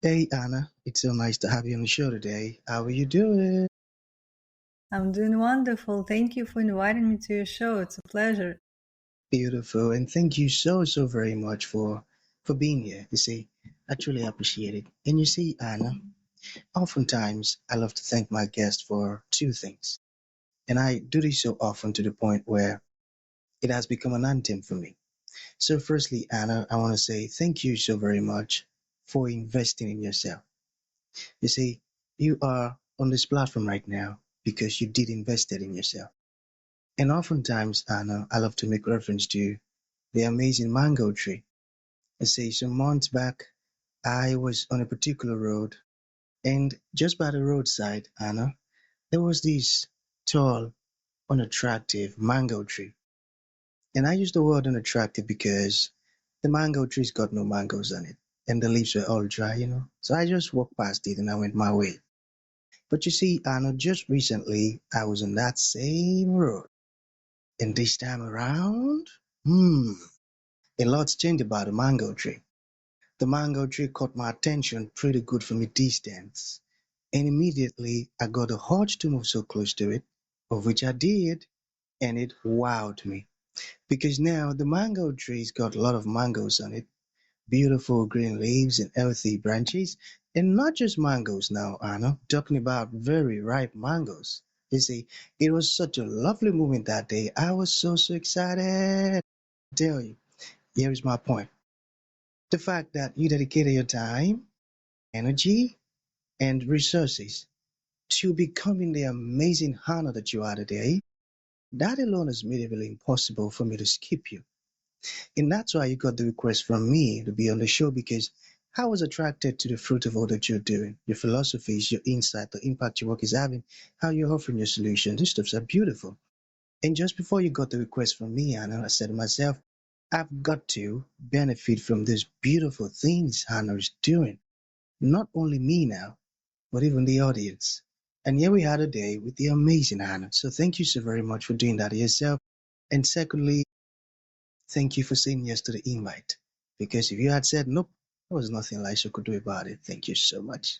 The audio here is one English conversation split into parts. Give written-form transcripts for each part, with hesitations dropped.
Hey Anna, it's so nice to have you on the show today. How are you doing? I'm doing wonderful. Thank you for inviting me to your show. It's a pleasure. Beautiful, and thank you so very much for being here. You see, I truly appreciate it. And you see, Anna, oftentimes I love to thank my guests for two things, and I do this so often to the point where it has become an anthem for me. So, firstly, Anna, I want to say thank you so very much for investing in yourself. You see, you are on this platform right now because you did invest it in yourself. And oftentimes, Anna, I love to make reference to the amazing mango tree. I say some months back, I was on a particular road, and just by the roadside, Anna, there was this tall, unattractive mango tree. And I use the word unattractive because the mango tree's got no mangoes on it, and the leaves were all dry. So I just walked past it and I went my way. But you see, Anna, just recently, I was on that same road, and this time around, hmm. A lot's changed about the mango tree. The mango tree caught my attention pretty good from a distance, and immediately I got a urge to move so close to it, of which I did, and it wowed me. Because now the mango tree's got a lot of mangoes on it, beautiful green leaves and healthy branches, and not just mangoes now, Anna, talking about very ripe mangoes. You see, it was such a lovely moment that day. I was so excited. I tell you, here is my point. The fact that you dedicated your time, energy, and resources to becoming the amazing Hannah that you are today, that alone has made it really impossible for me to skip you. And that's why you got the request from me to be on the show because I was attracted to the fruit of all that you're doing, your philosophies, your insight, the impact your work is having, how you're offering your solutions. These stuffs are beautiful. And just before you got the request from me, Hannah, I said to myself, I've got to benefit from these beautiful things Hannah is doing. Not only me now, but even the audience. And here we are today with the amazing Hannah. So thank you so very much for doing that yourself. And secondly, thank you for saying yes to the invite. Because if you had said nope, there was nothing Elisha could do about it. Thank you so much.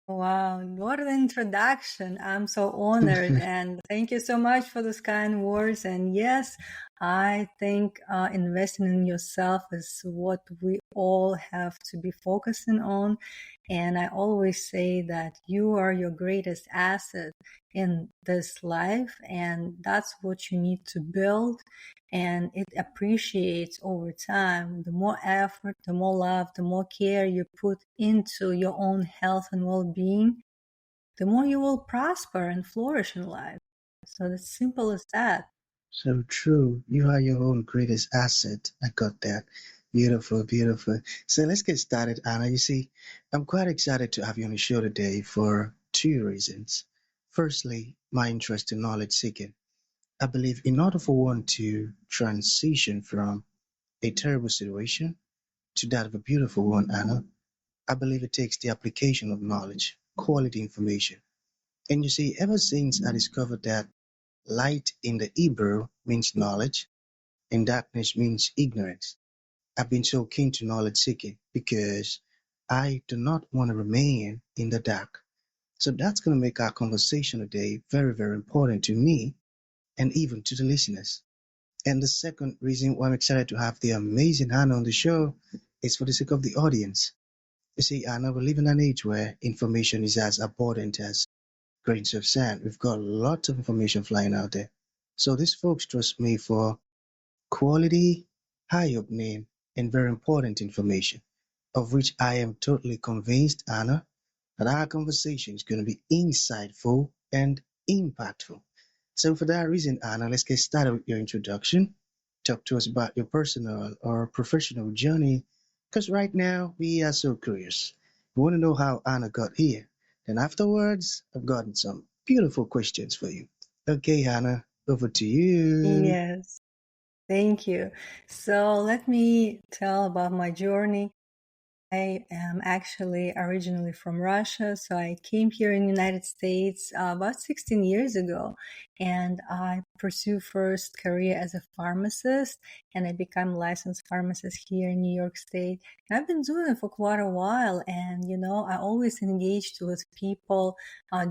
Wow, what an introduction. I'm so honored and thank you so much for those kind words. And yes, I think investing in yourself is what we all have to be focusing on. And I always say that you are your greatest asset in this life, and that's what you need to build. And it appreciates over time. The more effort, the more love, the more care you put into your own health and well-being, the more you will prosper and flourish in life. So it's simple as that. So true. You are your own greatest asset. I got that. Beautiful, beautiful. So let's get started, Anna. You see, I'm quite excited to have you on the show today for two reasons. Firstly, my interest in knowledge seeking. I believe in order for one to transition from a terrible situation to that of a beautiful one, Anna, I believe it takes the application of knowledge, quality information. And you see, ever since I discovered that light in the Hebrew means knowledge and darkness means ignorance, I've been so keen to knowledge seeking because I do not want to remain in the dark. So that's going to make our conversation today very important to me and even to the listeners. And the second reason why I'm excited to have the amazing Hannah on the show is for the sake of the audience. You see, Anna, we live in an age where information is as abundant as grains of sand. We've got lots of information flying out there. So these folks trust me for quality, eye-opening, and very important information, of which I am totally convinced, Anna, that our conversation is going to be insightful and impactful. So for that reason, Anna, let's get started with your introduction. Talk to us about your personal or professional journey, because right now we are so curious. We want to know how Anna got here. Then afterwards, I've gotten some beautiful questions for you. Okay, Anna, over to you. Yes, thank you. So let me tell about my journey. I am actually originally from Russia, so I came here in the United States about 16 years ago, and I pursued first career as a pharmacist, and I became licensed pharmacist here in New York State. And I've been doing it for quite a while, and I always engaged with people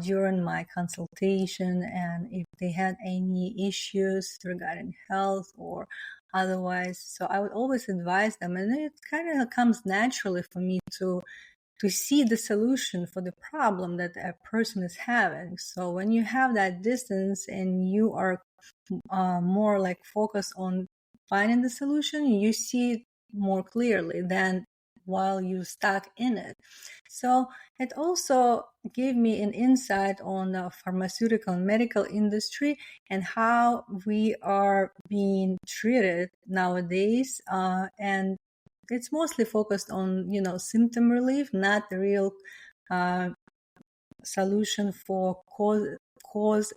during my consultation, and if they had any issues regarding health or otherwise. So I would always advise them, and it kind of comes naturally for me to see the solution for the problem that a person is having. So when you have that distance and you are more like focused on finding the solution, you see it more clearly than while you're stuck in it. So it also gave me an insight on the pharmaceutical and medical industry and how we are being treated nowadays. And it's mostly focused on, symptom relief, not the real solution for cause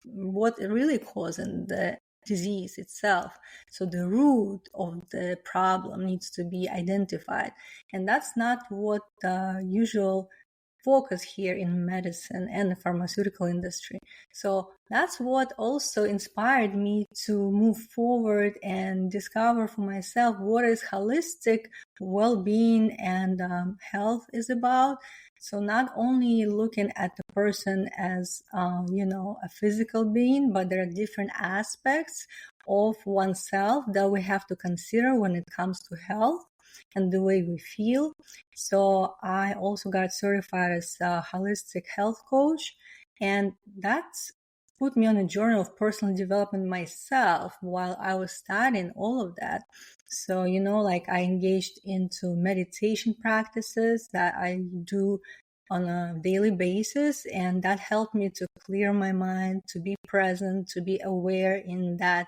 what really causing the disease itself. So the root of the problem needs to be identified. And that's not what the usual focus here in medicine and the pharmaceutical industry. So that's what also inspired me to move forward and discover for myself what is holistic well-being and health is about. So not only looking at the person as, a physical being, but there are different aspects of oneself that we have to consider when it comes to health and the way we feel. So I also got certified as a holistic health coach, and that's put me on a journey of personal development myself while I was studying all of that. So, like I engaged into meditation practices that I do on a daily basis, and that helped me to clear my mind, to be present, to be aware in that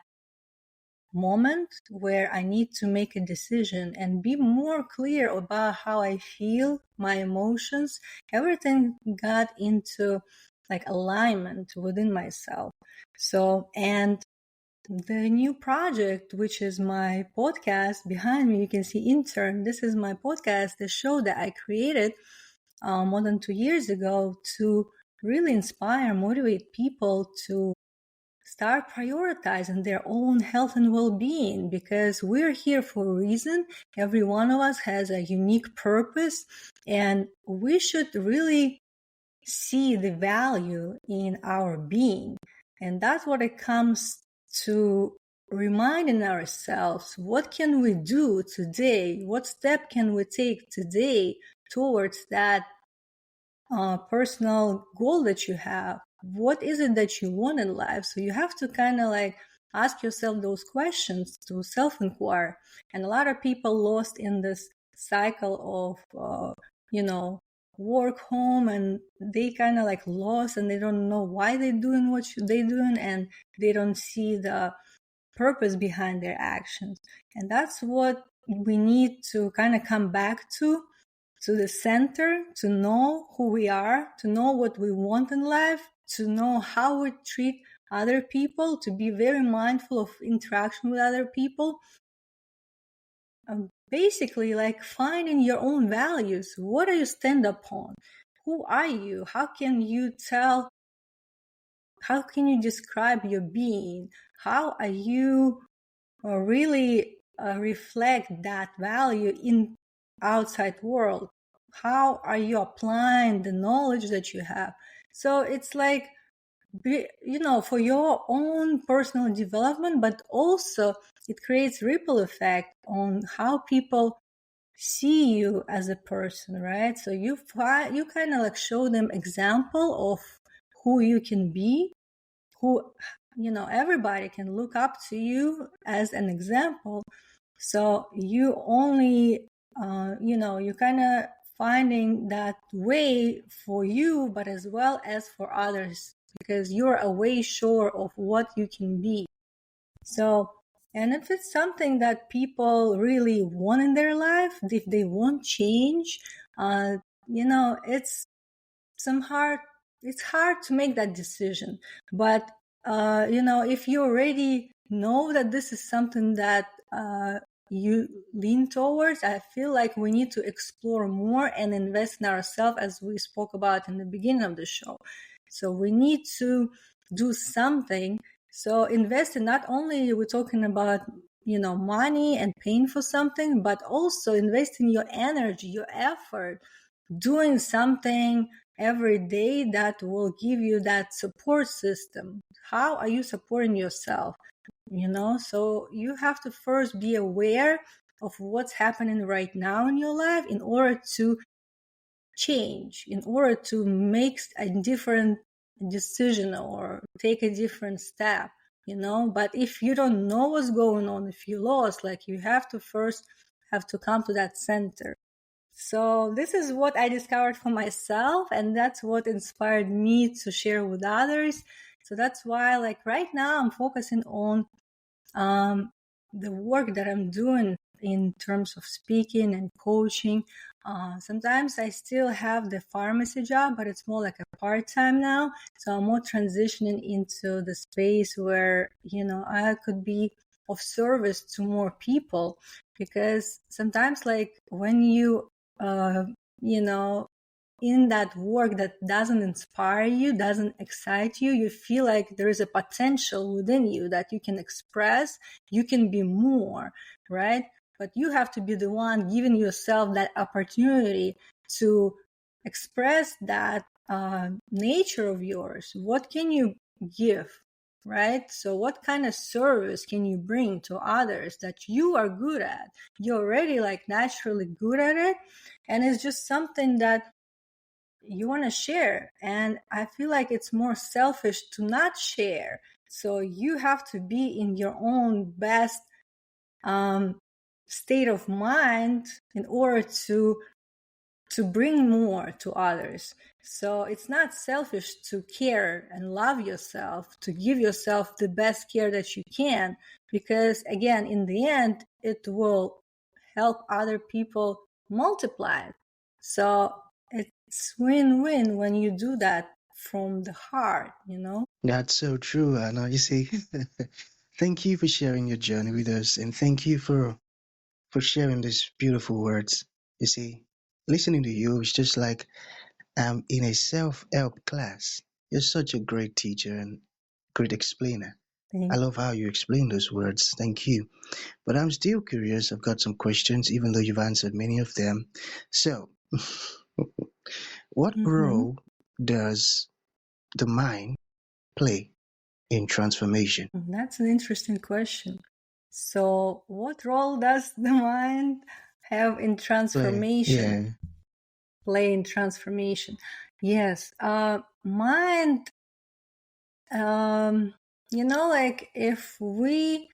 moment where I need to make a decision and be more clear about how I feel, my emotions. Everything got into like alignment within myself. So, and the new project, which is my podcast behind me, you can see intern. This is my podcast, the show that I created more than 2 years ago to really inspire, motivate people to start prioritizing their own health and well-being, because we're here for a reason. Every one of us has a unique purpose, and we should really see the value in our being. And that's what it comes to, reminding ourselves, what can we do today? What step can we take today towards that personal goal that you have? What is it that you want in life? So you have to kind of like ask yourself those questions, to self-inquire. And a lot of people lost in this cycle of, work, home, and they kind of like lost, and they don't know why they're doing what they're doing, and they don't see the purpose behind their actions. And that's what we need to kind of come back to the center, to know who we are, to know what we want in life, to know how we treat other people, to be very mindful of interaction with other people. Basically, like finding your own values. What do you stand upon? Who are you? How can you describe your being? How are you really reflect that value in outside world? How are you applying the knowledge that you have? So it's like, for your own personal development, but also it creates ripple effect on how people see you as a person, right? So you kind of like show them example of who you can be, who, everybody can look up to you as an example. So you only, you kind of finding that way for you, but as well as for others, because you're a way sure of what you can be. So, and if it's something that people really want in their life, if they want change, it's it's hard to make that decision. But, if you already know that this is something that, you lean towards. I feel like we need to explore more and invest in ourselves, as we spoke about in the beginning of the show. So we need to do something. So invest in, not only we're talking about, money and paying for something, but also invest in your energy, your effort, doing something every day that will give you that support system. How are you supporting yourself? So you have to first be aware of what's happening right now in your life in order to change, in order to make a different decision or take a different step. But if you don't know what's going on, if you lost, like, you have to first have to come to that center. So this is what I discovered for myself, and that's what inspired me to share with others. So that's why, like, right now I'm focusing on the work that I'm doing in terms of speaking and coaching. Sometimes I still have the pharmacy job, but it's more like a part-time now. So I'm more transitioning into the space where, I could be of service to more people, because sometimes, like, when you, you know, in that work that doesn't inspire you, doesn't excite you, you feel like there is a potential within you that you can express, you can be more, right? But you have to be the one giving yourself that opportunity to express that nature of yours. What can you give, right? So what kind of service can you bring to others that you are good at? You're already, like, naturally good at it, and it's just something that you want to share. And I feel like it's more selfish to not share. So you have to be in your own best state of mind in order to bring more to others. So it's not selfish to care and love yourself, to give yourself the best care that you can, because again, in the end, it will help other people multiply. So it's win-win when you do that from the heart. That's so true, Anna. You see, thank you for sharing your journey with us, and thank you for sharing these beautiful words. You see, listening to you is just like I'm in a self-help class. You're such a great teacher and great explainer. I Thank love how you explain those words. Thank you. But I'm still curious. I've got some questions, even though you've answered many of them. So, what you. role does the mind play in transformation? That's an interesting question. So, what role does the mind have in Play, transformation? yeah. Play in transformation? Yes, mind. Like, if we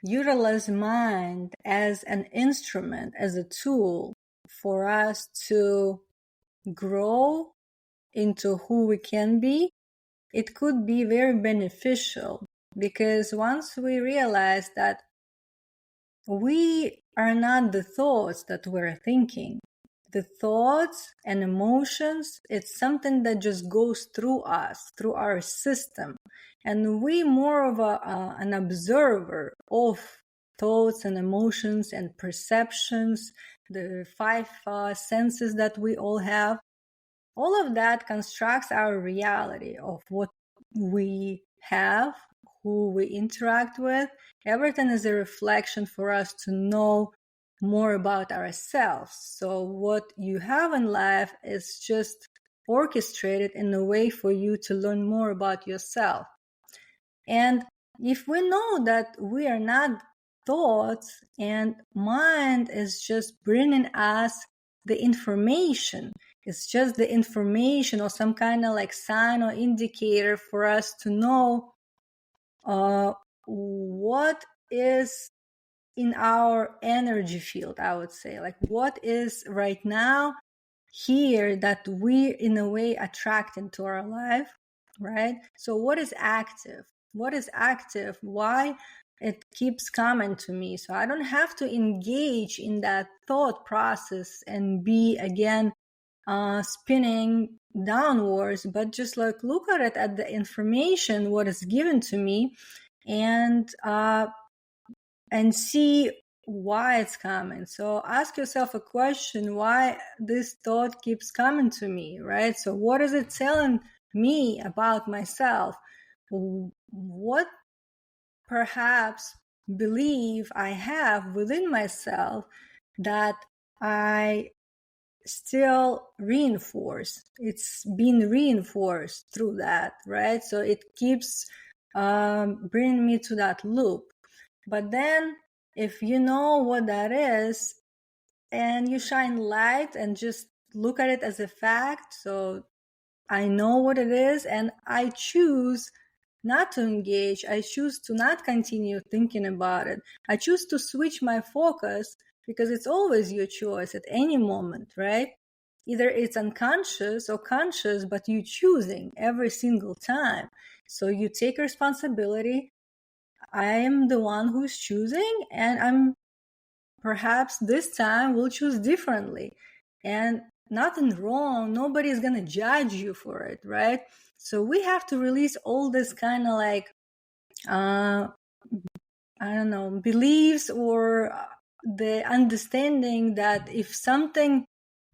utilize mind as an instrument, as a tool for us to grow into who we can be, it could be very beneficial, because once we realize that we are not the thoughts that we're thinking, the thoughts and emotions, it's something that just goes through us, through our system, and we more of an observer of thoughts and emotions and perceptions, the five senses that we all have. All of that constructs our reality of what we have, who we interact with. Everything is a reflection for us to know more about ourselves. So what you have in life is just orchestrated in a way for you to learn more about yourself. And if we know that we are not thoughts, and mind is just bringing us the information, it's just the information or some kind of like sign or indicator for us to know what is in our energy field, I would say, like what is right now here that we in a way attract into our life, right? So what is active? What is active? Why it keeps coming to me? So I don't have to engage in that thought process and be again spinning downwards, but just like look at it, at the information, what is given to me, and see why it's coming. So ask yourself a question, why this thought keeps coming to me, right? So what is it telling me about myself? What perhaps belief I have within myself that I still reinforce. It's been reinforced through that, right? So it keeps bringing me to that loop. But then if you know what that is and you shine light and just look at it as a fact, so I know what it is and I choose not to engage. I choose to not continue thinking about it. I choose to switch my focus, because it's always your choice at any moment, right? Either it's unconscious or conscious, but you choosing every single time. So you take responsibility. I am the one who's choosing, and I'm perhaps this time will choose differently. And nothing wrong. Nobody's going to judge you for it, right? So we have to release all this kind of like, I don't know, beliefs or the understanding that if something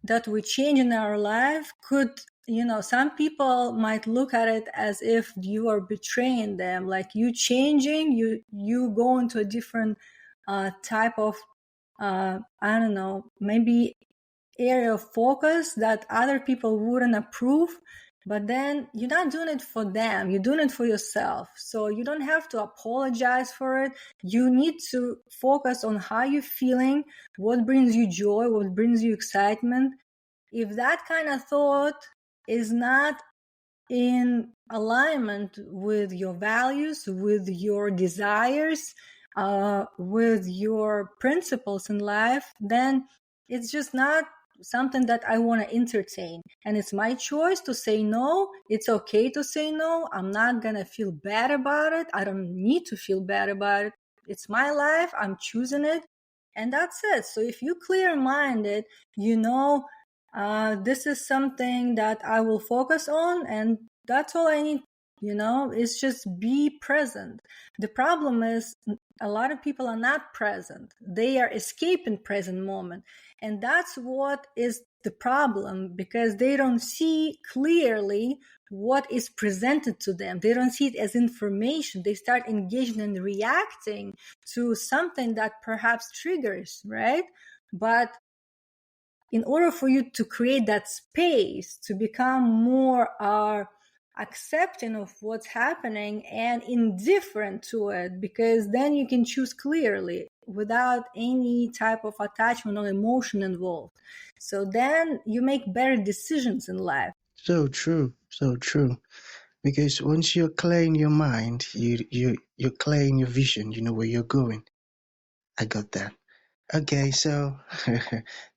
that we change in our life could, some people might look at it as if you are betraying them, like you changing, you go into a different type of, I don't know, maybe area of focus that other people wouldn't approve. But then you're not doing it for them, you're doing it for yourself. So you don't have to apologize for it. You need to focus on how you're feeling, what brings you joy, what brings you excitement. If that kind of thought is not in alignment with your values, with your desires, with your principles in life, then it's just not something that I want to entertain. And it's my choice to say no. It's okay to say no. I'm not going to feel bad about it. I don't need to feel bad about it. It's my life. I'm choosing it. And that's it. So if you clear minded, this is something that I will focus on, and that's all I need. It's just be present. The problem is a lot of people are not present. They are escaping present moment. And that's what is the problem, because they don't see clearly what is presented to them. They don't see it as information. They start engaging and reacting to something that perhaps triggers, right? But in order for you to create that space to become more accepting of what's happening and indifferent to it, because then you can choose clearly without any type of attachment or emotion involved. So then you make better decisions in life. So true, so true. Because once you're clear in your mind, you're clear in your vision. You know where you're going. I got that. Okay, so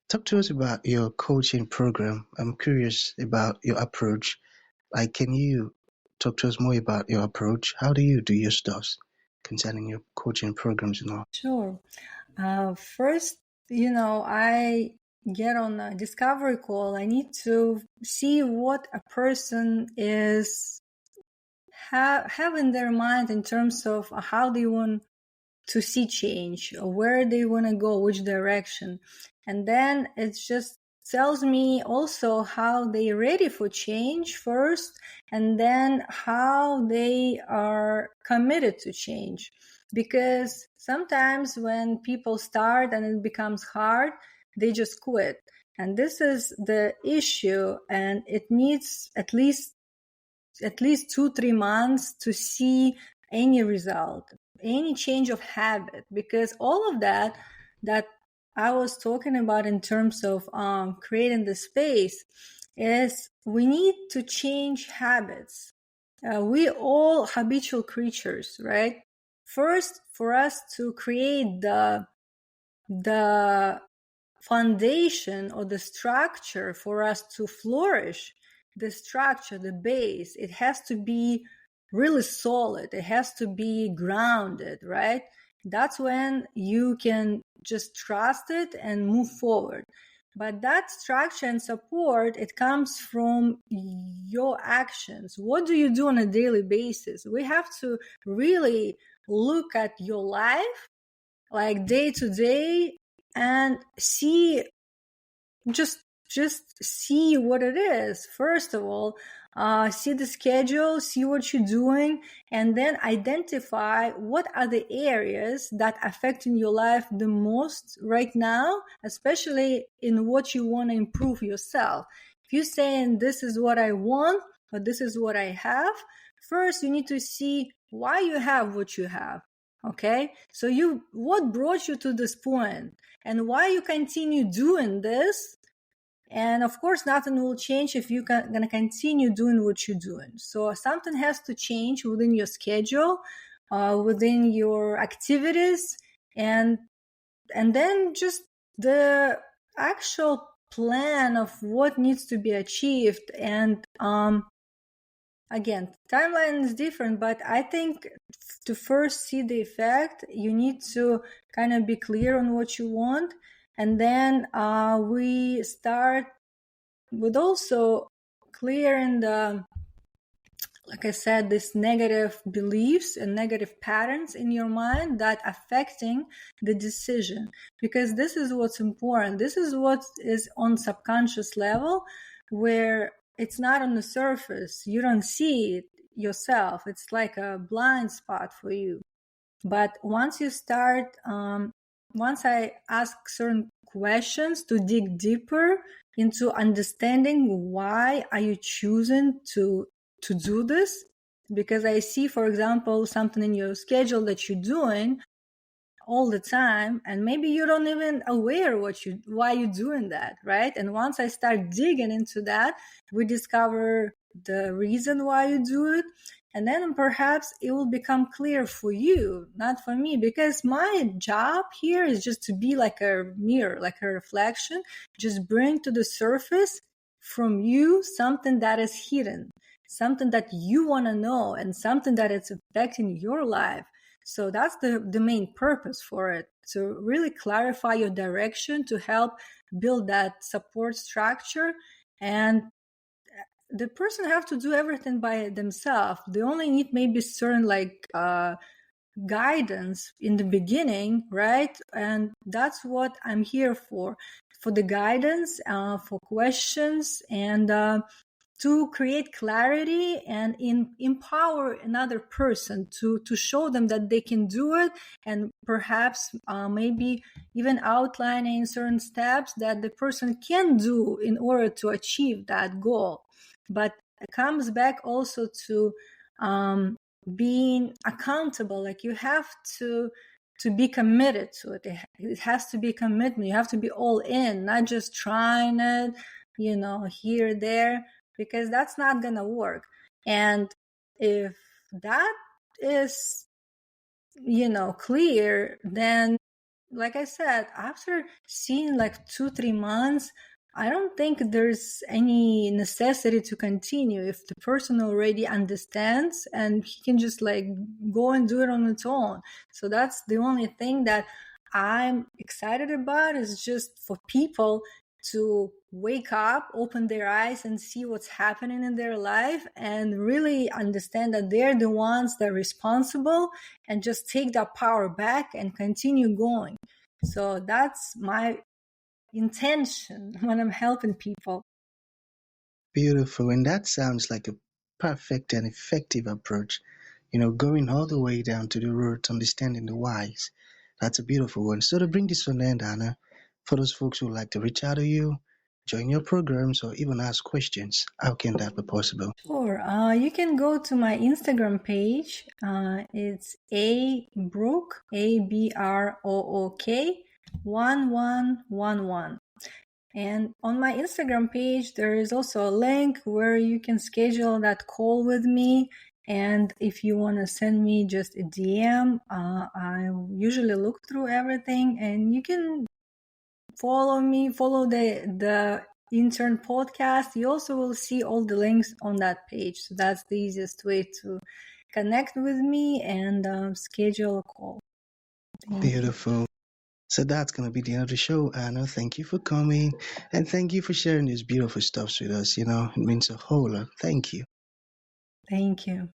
talk to us about your coaching program. I'm curious about your approach. Like, can you talk to us more about your approach? How do you do your stuff concerning your coaching programs and all? Sure. First, I get on a discovery call. I need to see what a person is have in their mind in terms of how they want to see change, or where they want to go, which direction. And then it just tells me also how they're ready for change first, and then how they are committed to change. Because sometimes when people start and it becomes hard, they just quit. And this is the issue, and it needs at least 2-3 months to see any result, any change of habit, because all of that I was talking about in terms of creating the space is we need to change habits. We all habitual creatures, right? First, for us to create the foundation or the structure for us to flourish, the structure, the base, it has to be really solid. It has to be grounded, right? That's when you can just trust it and move forward. But that structure and support, it comes from your actions. What do you do on a daily basis? We have to really look at your life like day to day, and see, just see what it is. First of all, see the schedule, see what you're doing, and then identify what are the areas that affect in your life the most right now, especially in what you want to improve yourself. If you're saying this is what I want, or this is what I have, first you need to see why you have what you have. Okay, so what brought you to this point, and why you continue doing this. And of course, nothing will change if you're going to continue doing what you're doing. So something has to change within your schedule, within your activities, and then just the actual plan of what needs to be achieved. And again, timeline is different, but I think to first see the effect, you need to kind of be clear on what you want. And then we start with also clearing the, like I said, these negative beliefs and negative patterns in your mind that affecting the decision. Because this is what's important. This is what is on subconscious level, where it's not on the surface. You don't see it yourself. It's like a blind spot for you. But once you start, once I ask certain questions to dig deeper into understanding why are you choosing to do this, because I see, for example, something in your schedule that you're doing all the time, and maybe you don't even aware why you're doing that, right? And once I start digging into that, we discover the reason why you do it, and then perhaps it will become clear for you, not for me, because my job here is just to be like a mirror, like a reflection, just bring to the surface from you something that is hidden, something that you want to know, and something that is affecting your life. So that's the main purpose for it, to really clarify your direction, to help build that support structure. And the person have to do everything by themselves. They only need maybe certain guidance in the beginning, right? And that's what I'm here for the guidance, for questions, and to create clarity and empower another person to show them that they can do it, and perhaps maybe even outlining certain steps that the person can do in order to achieve that goal. But it comes back also to being accountable. Like you have to be committed to it. It has to be commitment. You have to be all in, not just trying it, here, there, because that's not going to work. And if that is, clear, then, like I said, after seeing like 2-3 months, I don't think there's any necessity to continue if the person already understands and he can just like go and do it on its own. So that's the only thing that I'm excited about, is just for people to wake up, open their eyes, and see what's happening in their life, and really understand that they're the ones that are responsible, and just take that power back and continue going. So that's my intention when I'm helping people. Beautiful. And that sounds like a perfect and effective approach. Going all the way down to the root, understanding the whys. That's a beautiful one. So to bring this to an end, Anna, for those folks who would like to reach out to you, join your programs, or even ask questions, how can that be possible? Sure. You can go to my Instagram page. It's Brook, Abrook 1111. And on my Instagram page, there is also a link where you can schedule that call with me. And if you want to send me just a DM, I usually look through everything, and you can follow the intern podcast. You also will see all the links on that page. So that's the easiest way to connect with me and schedule a call. Thank you. Beautiful. So that's going to be the end of the show, Anna. Thank you for coming, and thank you for sharing these beautiful stuffs with us. It means a whole lot. Thank you. Thank you.